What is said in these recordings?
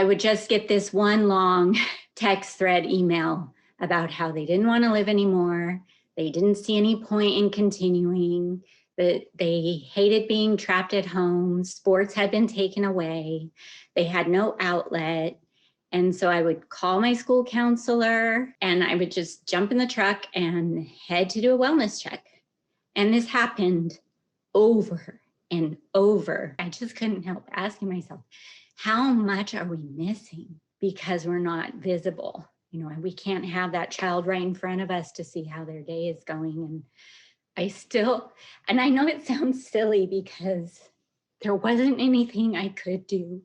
I would just get this one long text thread email about how they didn't want to live anymore. They didn't see any point in continuing, that they hated being trapped at home. Sports had been taken away. They had no outlet. And so I would call my school counselor and I would just jump in the truck and head to do a wellness check. And this happened over and over. I just couldn't help asking myself, how much are we missing because we're not visible? You know, we can't have that child right in front of us to see how their day is going. And I know it sounds silly because there wasn't anything I could do,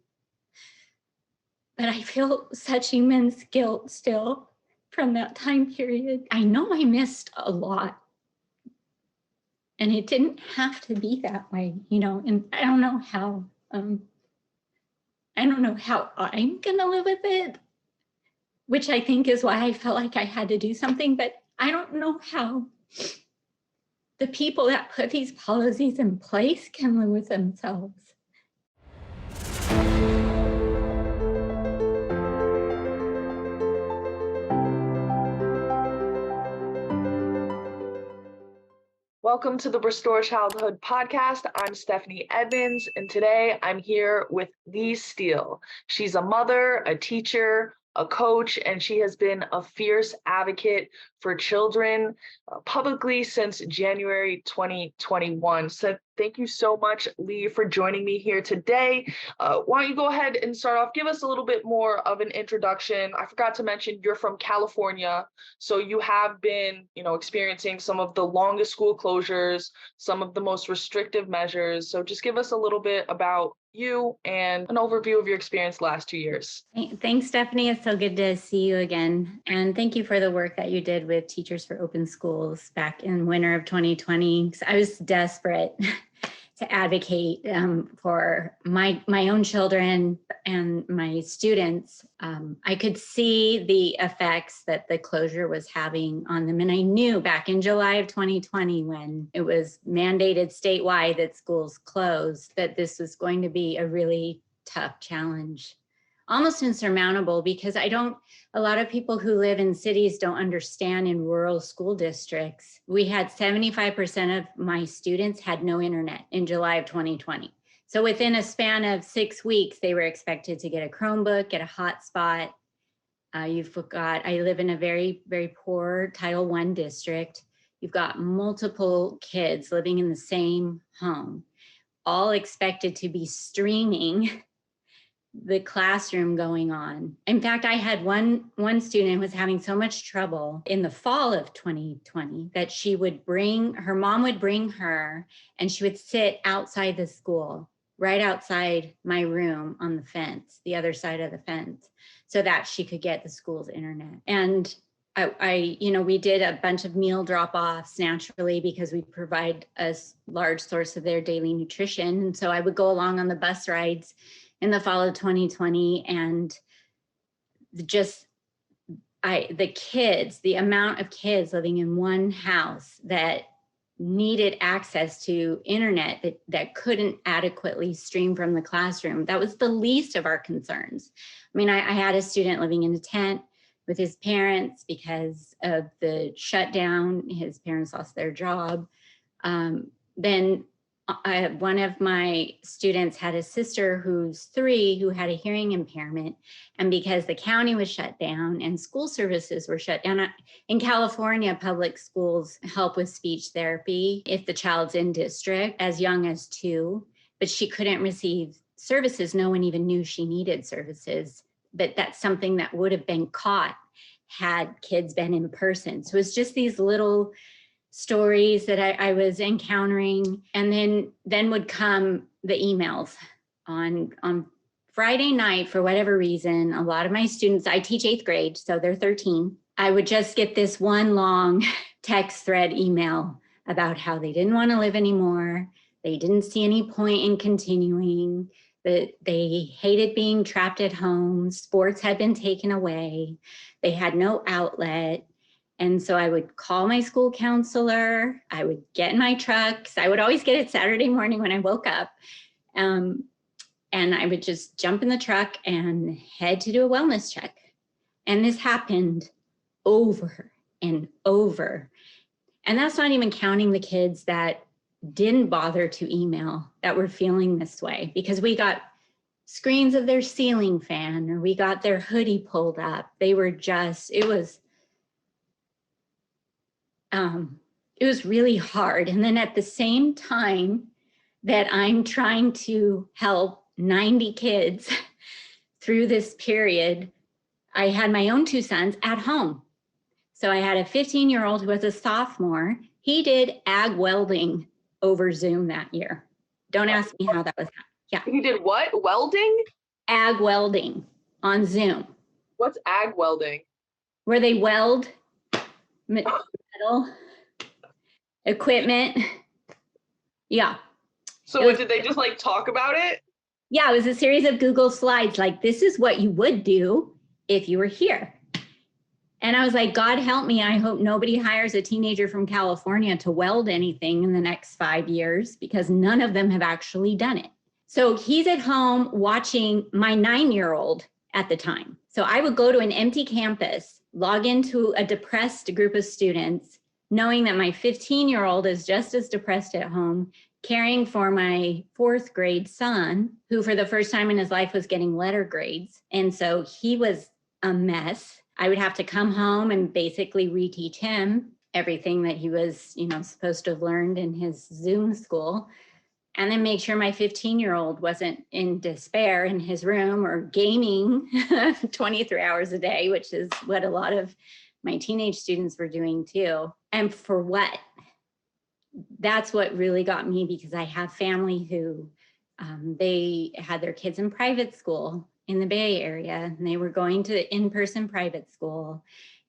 but I feel such immense guilt still from that time period. I know I missed a lot, and it didn't have to be that way, you know, and I don't know how I'm gonna live with it, which I think is why I felt like I had to do something, but I don't know how the people that put these policies in place can live with themselves. Welcome to the Restore Childhood podcast. I'm Stephanie Edmonds, and today I'm here with Lea Steele. She's a mother, a teacher, a coach, and she has been a fierce advocate for children publicly since January 2021. So thank you so much, Lea, for joining me here today. Why don't you go ahead and start off? Give us a little bit more of an introduction. I forgot to mention you're from California, so you have been, experiencing some of the longest school closures, some of the most restrictive measures. So just give us a little bit about you and an overview of your experience the last 2 years. Thanks, Stephanie. It's so good to see you again. And thank you for the work that you did with Teachers for Open Schools back in winter of 2020. I was desperate to advocate for my own children and my students. I could see the effects that the closure was having on them. And I knew back in July of 2020, when it was mandated statewide that schools closed, that this was going to be a really tough challenge, almost insurmountable, because a lot of people who live in cities don't understand in rural school districts. We had 75% of my students had no internet in July of 2020. So within a span of 6 weeks, they were expected to get a Chromebook, get a hotspot. I live in a very, very poor Title I district. You've got multiple kids living in the same home, all expected to be streaming the classroom going on. In fact, I had one student who was having so much trouble in the fall of 2020 that her mom would bring her and she would sit outside the school, right outside my room on the fence, the other side of the fence, so that she could get the school's internet. And we did a bunch of meal drop-offs naturally because we provide a large source of their daily nutrition. And so I would go along on the bus rides in the fall of 2020, and the amount of kids living in one house that needed access to internet that couldn't adequately stream from the classroom, that was the least of our concerns. I mean, I had a student living in a tent with his parents because of the shutdown. His parents lost their job. Then one of my students had a sister who's 3 who had a hearing impairment. And because the county was shut down and school services were shut down, in California, public schools help with speech therapy if the child's in district as young as 2, but she couldn't receive services. No one even knew she needed services, but that's something that would have been caught had kids been in person. So it's just these little stories that I was encountering. And then would come the emails on Friday night. For whatever reason, a lot of my students, I teach 8th grade, so they're 13. I would just get this one long text thread email about how they didn't want to live anymore. They didn't see any point in continuing, that they hated being trapped at home. Sports had been taken away. They had no outlet. And so I would call my school counselor. I would get in my truck, 'cause I would always get it Saturday morning when I woke up. And I would just jump in the truck and head to do a wellness check. And this happened over and over. And that's not even counting the kids that didn't bother to email that were feeling this way, because we got screens of their ceiling fan, or we got their hoodie pulled up. They were just, it was really hard. And then at the same time that I'm trying to help 90 kids through this period, I had my own two sons at home. So I had a 15-year-old who was a sophomore. He did ag welding over Zoom that year. Don't ask me how that was. Yeah. He did what? Welding? Ag welding on Zoom. What's ag welding? Where they weld metal equipment. Yeah. So what, did they just like talk about it? Yeah, it was a series of Google slides, like, this is what you would do if you were here. And I was like, God help me. I hope nobody hires a teenager from California to weld anything in the next 5 years, because none of them have actually done it. So he's at home watching my 9-year-old at the time. So I would go to an empty campus, log into a depressed group of students, knowing that my 15-year-old is just as depressed at home, caring for my 4th grade son, who for the first time in his life was getting letter grades. And so he was a mess. I would have to come home and basically reteach him everything that he was, supposed to have learned in his Zoom school. And then make sure my 15-year-old wasn't in despair in his room or gaming 23 hours a day, which is what a lot of my teenage students were doing too. And for what? That's what really got me, because I have family who they had their kids in private school in the Bay Area, and they were going to in-person private school,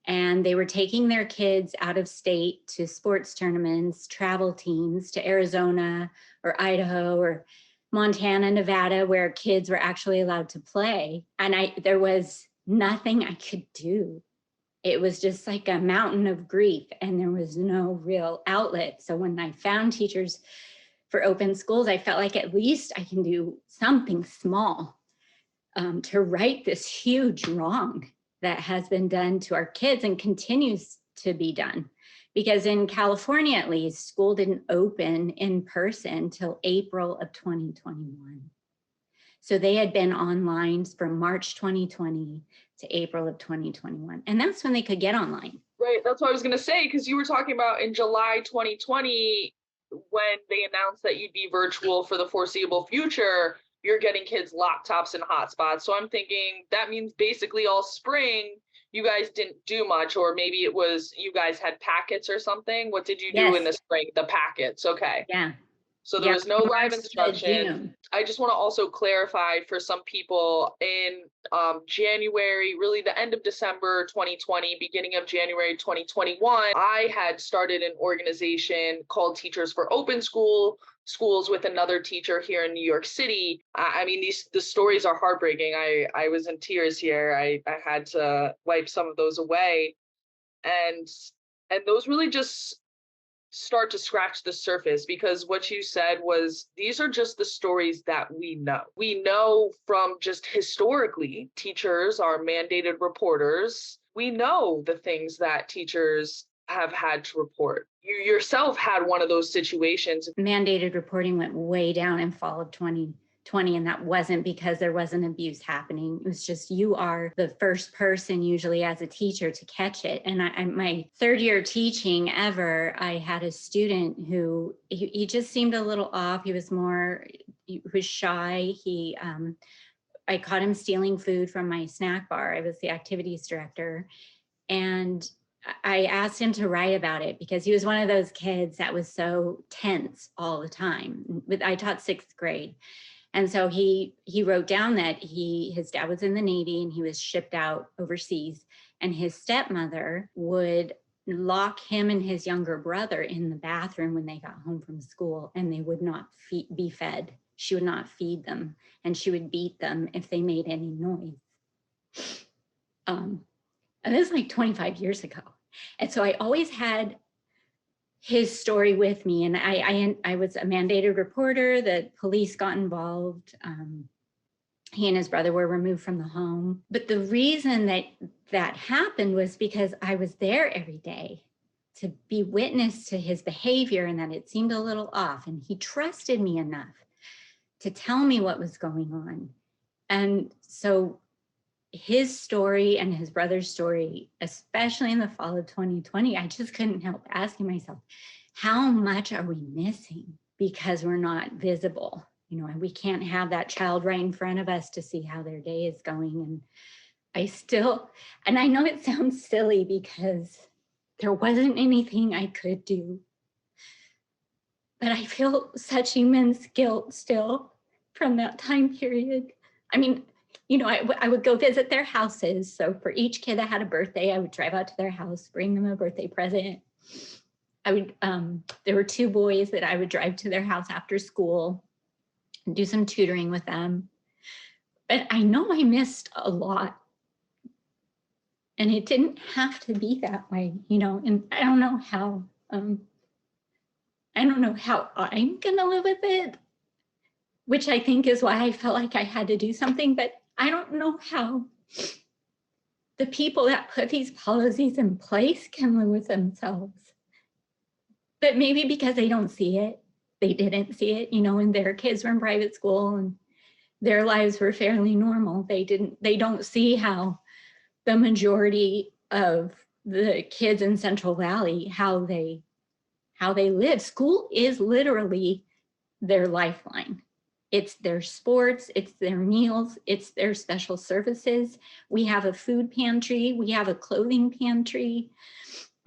and they were taking their kids out of state to sports tournaments, travel teams to Arizona or Idaho or Montana, Nevada, where kids were actually allowed to play. And there was nothing I could do. It was just like a mountain of grief, and there was no real outlet. So when I found Teachers for Open Schools, I felt like at least I can do something small to right this huge wrong that has been done to our kids and continues to be done. Because in California, at least, school didn't open in person till April of 2021. So they had been online from March 2020 to April of 2021. And that's when they could get online. Right, that's what I was gonna say, because you were talking about in July 2020, when they announced that you'd be virtual for the foreseeable future, you're getting kids laptops and hotspots. So I'm thinking that means basically all spring, you guys didn't do much, or maybe it was you guys had packets or something. What did you do in the spring? The packets, okay. Yeah. So there was no live instruction. I just want to also clarify for some people, in January, really the end of December 2020, beginning of January 2021, I had started an organization called Teachers for Open Schools with another teacher here in New York City. I mean, the stories are heartbreaking. I was in tears here. I had to wipe some of those away. And those really just start to scratch the surface, because what you said was, these are just the stories that we know. We know from just historically, teachers are mandated reporters. We know the things that teachers have had to report. You yourself had one of those situations. Mandated reporting went way down in fall of 2020, and that wasn't because there wasn't abuse happening. It was just, you are the first person usually as a teacher to catch it. And my 3rd year teaching ever, I had a student who, he just seemed a little off. He was shy. I caught him stealing food from my snack bar. I was the activities director. And I asked him to write about it, because he was one of those kids that was so tense all the time. I taught 6th grade. And so he wrote down that his dad was in the Navy and he was shipped out overseas, and his stepmother would lock him and his younger brother in the bathroom when they got home from school, and they would not be fed. She would not feed them, and she would beat them if they made any noise. And this is like 25 years ago. And so I always had his story with me, and I was a mandated reporter. The police got involved. He and his brother were removed from the home. But the reason that happened was because I was there every day to be witness to his behavior and that it seemed a little off. And he trusted me enough to tell me what was going on. And so his story and his brother's story, especially in the fall of 2020, I just couldn't help asking myself, how much are we missing because we're not visible? You know, we can't have that child right in front of us to see how their day is going. And I know it sounds silly because there wasn't anything I could do, but I feel such immense guilt still from that time period. I mean, you know, I would go visit their houses. So for each kid that had a birthday, I would drive out to their house, bring them a birthday present. There were 2 boys that I would drive to their house after school and do some tutoring with them. But I know I missed a lot. And it didn't have to be that way, you know, and I don't know how I'm gonna live with it, which I think is why I felt like I had to do something, but I don't know how the people that put these policies in place can live with themselves. But maybe because they don't see it, they didn't see it, you know, and their kids were in private school and their lives were fairly normal. They don't see how the majority of the kids in Central Valley, how they live. School is literally their lifeline. It's their sports, it's their meals, it's their special services. We have a food pantry, we have a clothing pantry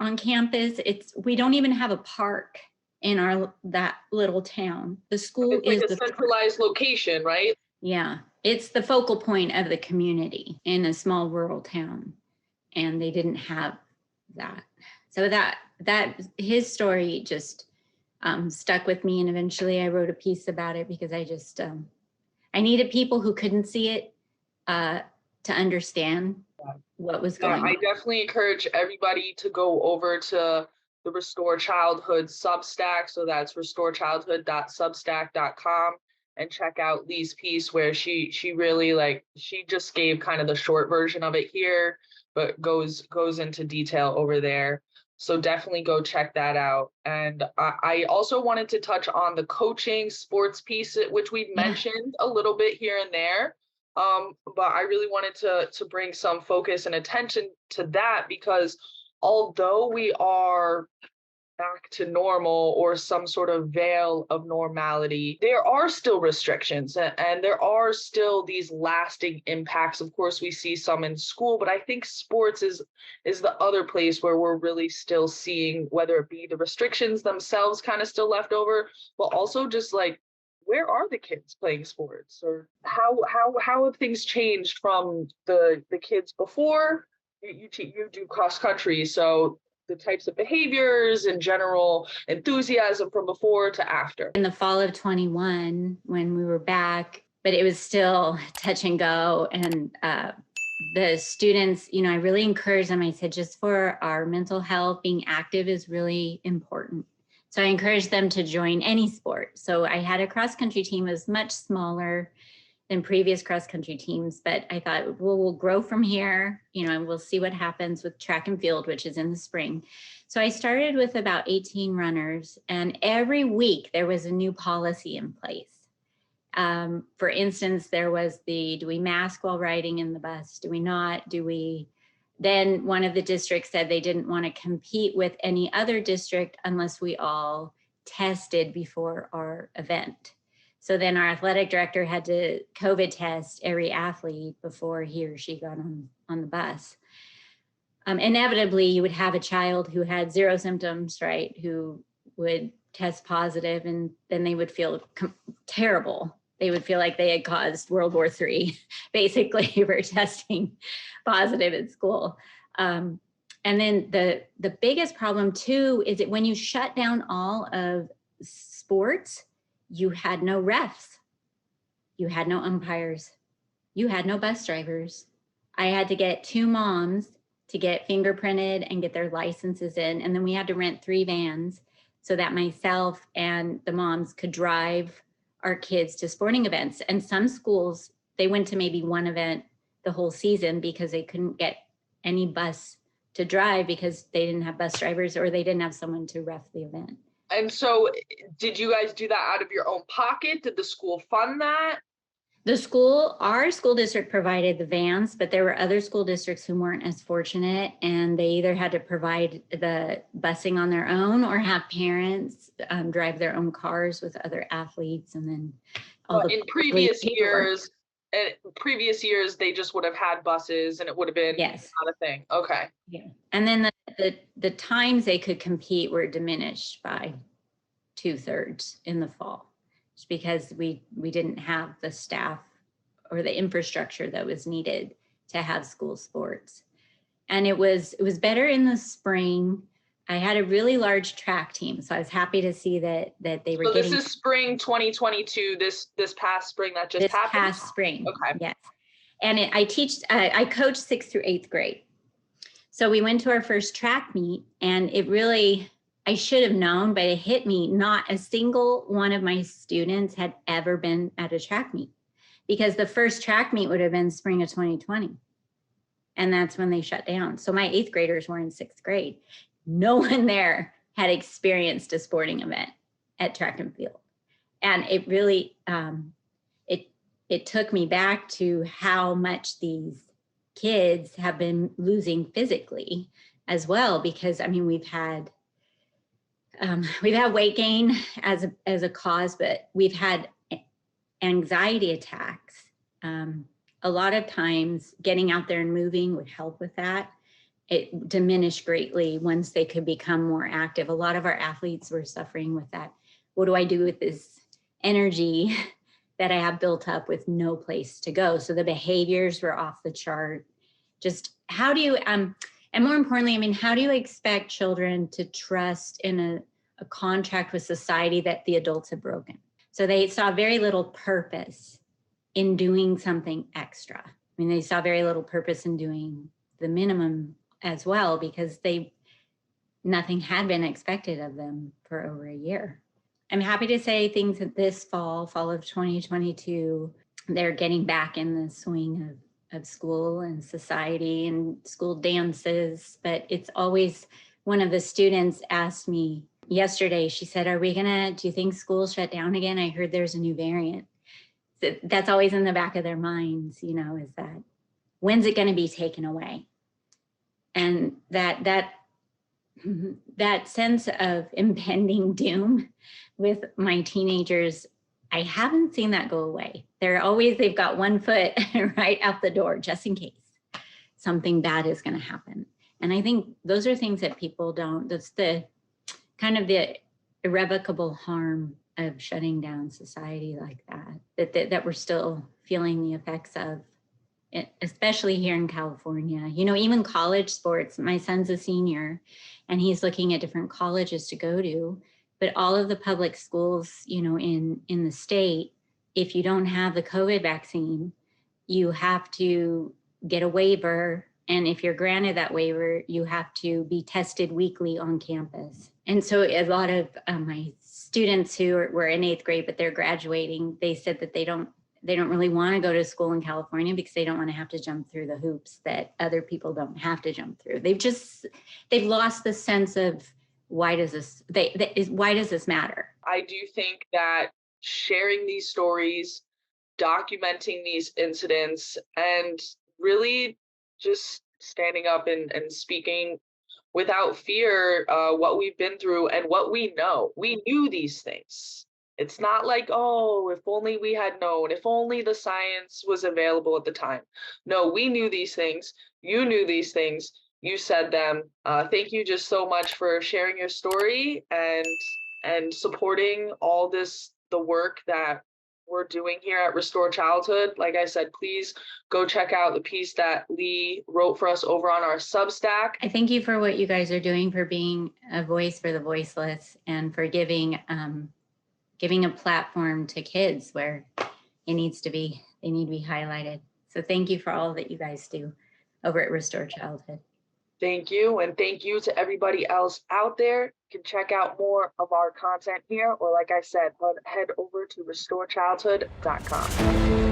on campus. We don't even have a park in that little town. The school It's like is a centralized location, right? Yeah, it's the focal point of the community in a small rural town, and they didn't have that. So that his story just stuck with me, and eventually I wrote a piece about it because I needed people who couldn't see it to understand what was going on. I definitely encourage everybody to go over to the Restore Childhood Substack. So that's restorechildhood.substack.com, and check out Lee's piece where she really she just gave kind of the short version of it here, but goes into detail over there. So definitely go check that out. And I also wanted to touch on the coaching sports piece, which we've mentioned a little bit here and there. But I really wanted to bring some focus and attention to that, because although we are back to normal or some sort of veil of normality, there are still restrictions and there are still these lasting impacts. Of course, we see some in school, but I think sports is the other place where we're really still seeing, whether it be the restrictions themselves kind of still left over, but also just like, where are the kids playing sports, or how have things changed from the kids before you do cross country? So the types of behaviors and general enthusiasm from before to after. In the fall of 21, when we were back, but it was still touch and go. And the students, you know, I really encouraged them. I said, just for our mental health, being active is really important. So I encouraged them to join any sport. So I had a cross country team. It was much smaller than previous cross country teams, but I thought, well, we'll grow from here, you know, and we'll see what happens with track and field, which is in the spring. So I started with about 18 runners, and every week there was a new policy in place. For instance, there was do we mask while riding in the bus? Do we not? Then one of the districts said they didn't want to compete with any other district unless we all tested before our event. So then our athletic director had to COVID test every athlete before he or she got on the bus. Inevitably, you would have a child who had 0 symptoms, right, who would test positive, and then they would feel terrible. They would feel like they had caused World War III, basically, for testing positive at school. And then the biggest problem, too, is that when you shut down all of sports, you had no refs, you had no umpires, you had no bus drivers. I had to get 2 moms to get fingerprinted and get their licenses in. And then we had to rent 3 vans so that myself and the moms could drive our kids to sporting events. And some schools they went to maybe one event the whole season because they couldn't get any bus to drive because they didn't have bus drivers or they didn't have someone to ref the event. And so did you guys do that out of your own pocket? Did the school fund that? Our school district provided the vans, but there were other school districts who weren't as fortunate, and they either had to provide the busing on their own or have parents drive their own cars with other athletes, and then in previous years, they just would have had buses, and it would have been yes, not a thing. Okay. Yeah, and then the times they could compete were diminished by 2/3 in the fall, just because we didn't have the staff or the infrastructure that was needed to have school sports. And it was better in the spring. I had a really large track team, so I was happy to see that they were getting. So this is spring 2022, this past spring that just happened? This past spring, okay. Yes. And I coach 6th through 8th grade. So we went to our first track meet, and it really, I should have known, but it hit me, not a single one of my students had ever been at a track meet, because the first track meet would have been spring of 2020. And that's when they shut down. So my 8th graders were in 6th grade. No one there had experienced a sporting event at track and field. And it really, it took me back to how much these kids have been losing physically as well, because I mean, we've had weight gain as a cause, but we've had anxiety attacks. A lot of times getting out there and moving would help with that. It diminished greatly once they could become more active. A lot of our athletes were suffering with that. What do I do with this energy that I have built up with no place to go? So the behaviors were off the chart. Just how do you, and more importantly, I mean, how do you expect children to trust in a contract with society that the adults have broken? So they saw very little purpose in doing something extra. I mean, they saw very little purpose in doing the minimum as well, because nothing had been expected of them for over a year. I'm happy to say things that this fall of 2022, they're getting back in the swing of school and society and school dances. But it's always, one of the students asked me yesterday, she said, do you think schools shut down again? I heard there's a new variant. So that's always in the back of their minds, is that, when's it going to be taken away? And that sense of impending doom with my teenagers, I haven't seen that go away. They've got one foot right out the door, just in case something bad is going to happen. And I think those are things that people that's the kind of the irrevocable harm of shutting down society like that we're still feeling the effects of, especially here in California. Even college sports, my son's a senior and he's looking at different colleges to go to, but all of the public schools, in the state, if you don't have the COVID vaccine, you have to get a waiver. And if you're granted that waiver, you have to be tested weekly on campus. And so a lot of my students who were in 8th grade, but they're graduating, they said that they don't really want to go to school in California because they don't want to have to jump through the hoops that other people don't have to jump through. They've lost the sense of, why does this matter? I do think that sharing these stories, documenting these incidents, and really just standing up and speaking without fear what we've been through and what we know. We knew these things. It's not like, oh, if only we had known, if only the science was available at the time. No, we knew these things. You knew these things. You said them. Thank you just so much for sharing your story and supporting all the work that we're doing here at Restore Childhood. Like I said, please go check out the piece that Lee wrote for us over on our Substack. I thank you for what you guys are doing, for being a voice for the voiceless, and for giving a platform to kids where they need to be highlighted. So thank you for all that you guys do over at Restore Childhood. Thank you. And thank you to everybody else out there. You can check out more of our content here, or like I said, head over to restorechildhood.com.